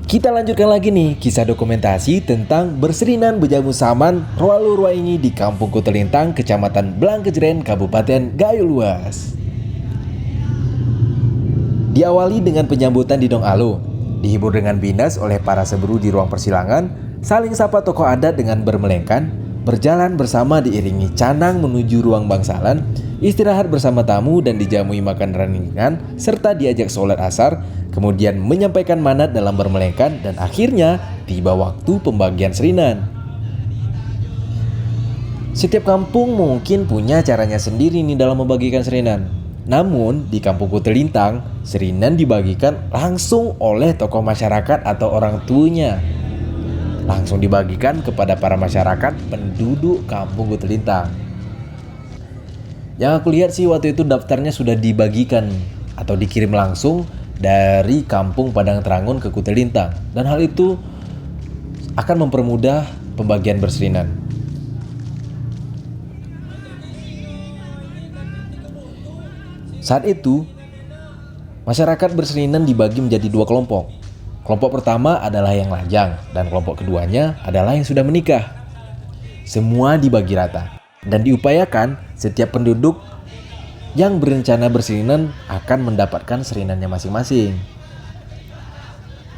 Kita lanjutkan lagi nih kisah dokumentasi tentang berserinan bejamu saman Roalu Ruaingi di Kampung Kutelintang, Kecamatan Blangkejeren, Kabupaten Gayo Luas. Diawali dengan penyambutan di Dong Alu, dihibur dengan binas oleh para seberu di ruang persilangan, saling sapa tokoh adat dengan bermelengkan, berjalan bersama diiringi canang menuju ruang bangsalan, istirahat bersama tamu dan dijamui makan ringan, serta diajak sholat asar, kemudian menyampaikan manat dalam bermelengkan, dan akhirnya tiba waktu pembagian serinan. Setiap kampung mungkin punya caranya sendiri nih dalam membagikan serinan. Namun di Kampung Kutelintang, serinan dibagikan langsung oleh tokoh masyarakat atau orang tuanya. Langsung dibagikan kepada para masyarakat penduduk Kampung Kutelintang. Yang aku lihat sih waktu itu daftarnya sudah dibagikan atau dikirim langsung dari Kampung Padang Trangun ke Kutelintang, dan hal itu akan mempermudah pembagian berserinan. Saat itu, masyarakat berserinan dibagi menjadi dua kelompok. Kelompok pertama adalah yang lajang dan kelompok keduanya adalah yang sudah menikah. Semua dibagi rata dan diupayakan setiap penduduk yang berencana berserinan akan mendapatkan serinannya masing-masing.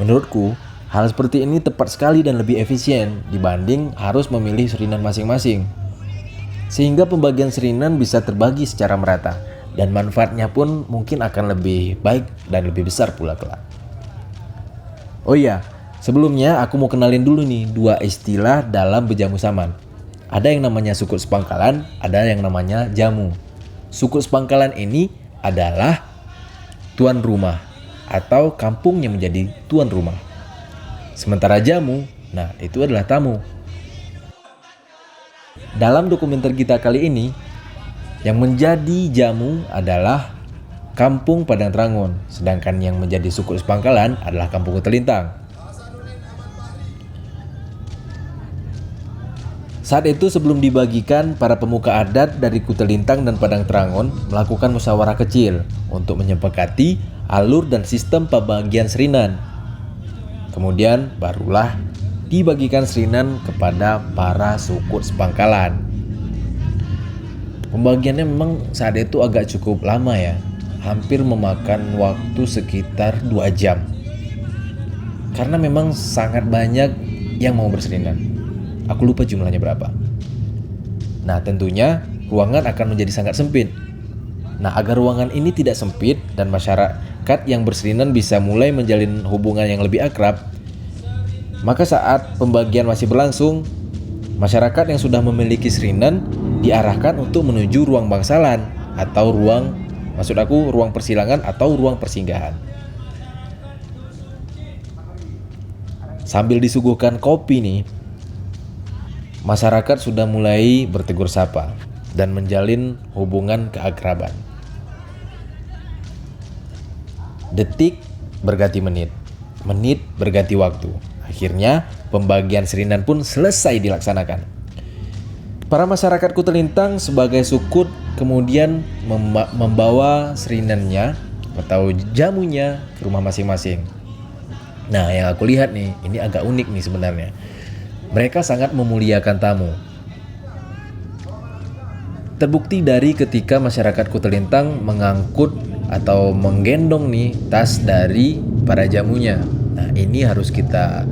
Menurutku, hal seperti ini tepat sekali dan lebih efisien dibanding harus memilih serinan masing-masing. Sehingga pembagian serinan bisa terbagi secara merata dan manfaatnya pun mungkin akan lebih baik dan lebih besar pula kelak. Oh iya, sebelumnya aku mau kenalin dulu nih dua istilah dalam bejamu saman. Ada yang namanya sukut sepangkalan, ada yang namanya jamu. Sukut sepangkalan ini adalah tuan rumah atau kampung yang menjadi tuan rumah. Sementara jamu, nah itu adalah tamu. Dalam dokumenter kita kali ini, yang menjadi jamu adalah Kampung Padang Trangun, sedangkan yang menjadi sukut sepangkalan adalah Kampung Kutelintang. Saat itu sebelum dibagikan, para pemuka adat dari Kutelintang dan Padang Trangun melakukan musyawarah kecil untuk menyepakati alur dan sistem pembagian serinan. Kemudian barulah dibagikan serinan kepada para sukut sepangkalan. Pembagiannya memang saat itu agak cukup lama ya, hampir memakan waktu sekitar 2 jam. Karena memang sangat banyak yang mau berserinan. Aku lupa jumlahnya berapa. Nah, tentunya ruangan akan menjadi sangat sempit. Nah, agar ruangan ini tidak sempit dan masyarakat yang berserinan bisa mulai menjalin hubungan yang lebih akrab, maka saat pembagian masih berlangsung, masyarakat yang sudah memiliki serinan diarahkan untuk menuju ruang bangsalan atau ruang persilangan atau ruang persinggahan. Sambil disuguhkan kopi nih, masyarakat sudah mulai bertegur sapa dan menjalin hubungan keakraban. Detik berganti menit, menit berganti waktu. Akhirnya pembagian serinan pun selesai dilaksanakan. Para masyarakat Kutelintang sebagai sukut kemudian membawa serinannya atau jamunya ke rumah masing-masing. Nah, yang aku lihat nih, ini agak unik nih sebenarnya. Mereka sangat memuliakan tamu. Terbukti dari ketika masyarakat Kutelintang mengangkut atau menggendong nih tas dari para jamunya. Nah, ini harus kita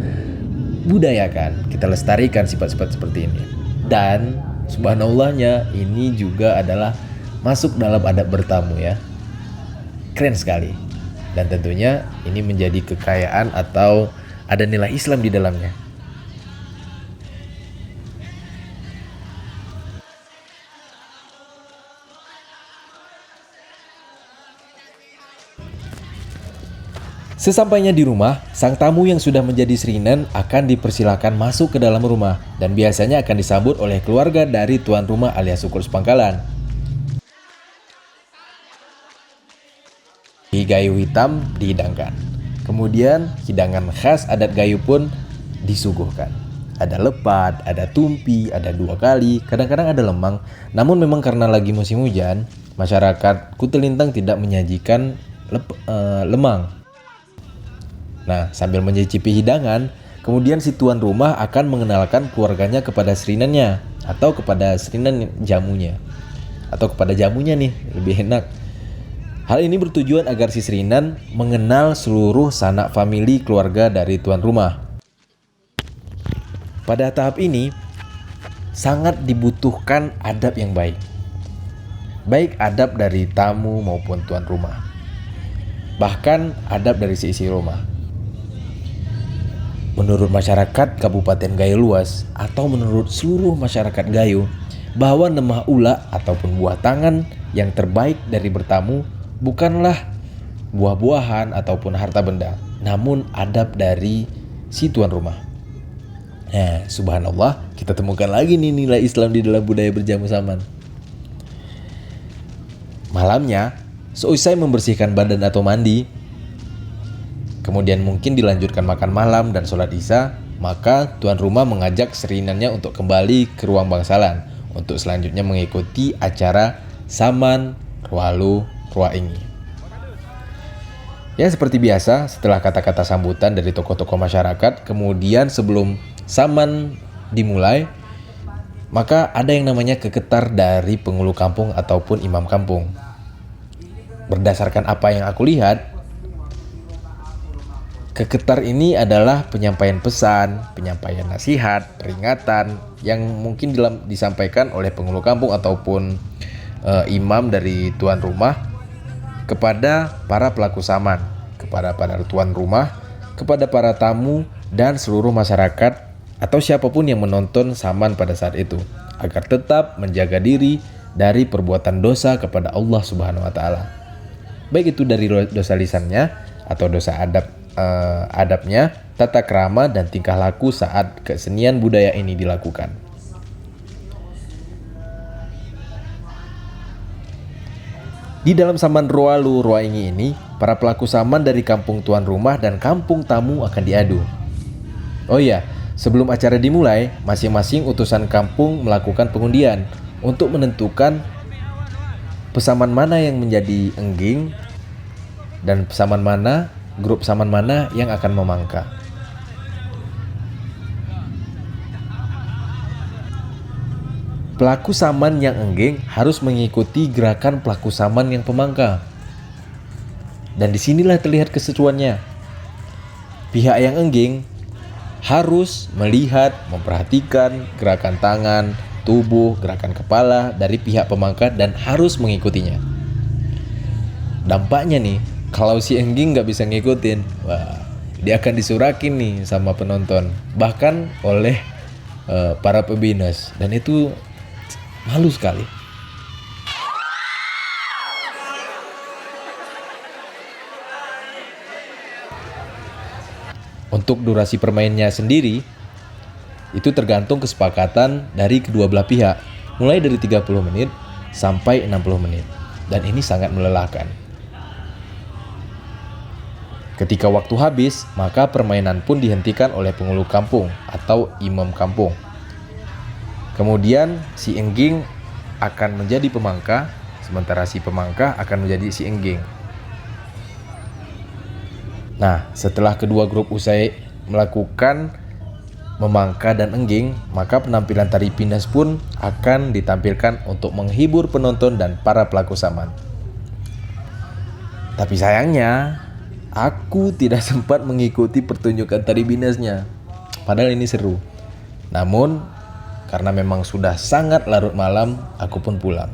budayakan, kita lestarikan sifat-sifat seperti ini. Dan subhanallahnya ini juga adalah masuk dalam adab bertamu ya. Keren sekali. Dan tentunya ini menjadi kekayaan atau ada nilai Islam di dalamnya. Sesampainya di rumah, sang tamu yang sudah menjadi serinan akan dipersilakan masuk ke dalam rumah dan biasanya akan disambut oleh keluarga dari tuan rumah alias sukut sepangkalan. Gayo hitam dihidangkan. Kemudian hidangan khas adat Gayo pun disuguhkan. Ada lepat, ada tumpi, ada 2 kali, kadang-kadang ada lemang. Namun memang karena lagi musim hujan, masyarakat Kutelintang tidak menyajikan lemang. Nah, sambil mencicipi hidangan, kemudian si tuan rumah akan mengenalkan keluarganya kepada serinannya atau kepada serinan jamunya. Atau kepada jamunya nih, lebih enak. Hal ini bertujuan agar si serinan mengenal seluruh sanak famili keluarga dari tuan rumah. Pada tahap ini, sangat dibutuhkan adab yang baik. Baik adab dari tamu maupun tuan rumah. Bahkan adab dari si isi rumah. Menurut masyarakat Kabupaten Gayo Luas atau menurut seluruh masyarakat Gayo, bahwa nemah ula ataupun buah tangan yang terbaik dari bertamu bukanlah buah-buahan ataupun harta benda, namun adab dari si tuan rumah. Nah, subhanallah, kita temukan lagi nih nilai Islam di dalam budaya berjamu saman. Malamnya, seusai membersihkan badan atau mandi, kemudian mungkin dilanjutkan makan malam dan sholat isya, maka tuan rumah mengajak serinannya untuk kembali ke ruang bangsalan untuk selanjutnya mengikuti acara saman rualu rua ingi. Ya, seperti biasa, setelah kata-kata sambutan dari tokoh-tokoh masyarakat, kemudian sebelum saman dimulai, maka ada yang namanya keketar dari penghulu kampung ataupun imam kampung. Berdasarkan apa yang aku lihat, keketar ini adalah penyampaian pesan, penyampaian nasihat, peringatan yang mungkin disampaikan oleh penghulu kampung ataupun imam dari tuan rumah kepada para pelaku saman, kepada para tuan rumah, kepada para tamu dan seluruh masyarakat atau siapapun yang menonton saman pada saat itu, agar tetap menjaga diri dari perbuatan dosa kepada Allah Subhanahu wa taala. Baik itu dari dosa lisannya atau dosa adabnya, tata krama dan tingkah laku saat kesenian budaya ini dilakukan. Di dalam saman rualu rua ingi ini, para pelaku saman dari kampung tuan rumah dan kampung tamu akan diadu. Oh iya, sebelum acara dimulai, masing-masing utusan kampung melakukan pengundian untuk menentukan pesaman mana yang menjadi engging dan pesaman mana, grup saman mana yang akan memangka. Pelaku saman yang engging harus mengikuti gerakan pelaku saman yang pemangka. Dan disinilah terlihat keseruannya. Pihak yang engging harus melihat, memperhatikan gerakan tangan, tubuh, gerakan kepala dari pihak pemangka dan harus mengikutinya. Dampaknya nih, kalau si engging nggak bisa ngikutin, wah, dia akan disurakin nih sama penonton, bahkan oleh para pebines, dan itu malu sekali. Untuk durasi permainnya sendiri, itu tergantung kesepakatan dari kedua belah pihak, mulai dari 30 menit sampai 60 menit. Dan ini sangat melelahkan. Ketika waktu habis, maka permainan pun dihentikan oleh penghulu kampung atau imam kampung. Kemudian si engging akan menjadi pemangka, sementara si pemangka akan menjadi si engging. Nah, setelah kedua grup usai melakukan memangka dan engging, maka penampilan tari pindas pun akan ditampilkan untuk menghibur penonton dan para pelaku saman. Tapi sayangnya, aku tidak sempat mengikuti pertunjukan tari pinasnya. Padahal ini seru. Namun, karena memang sudah sangat larut malam, aku pun pulang.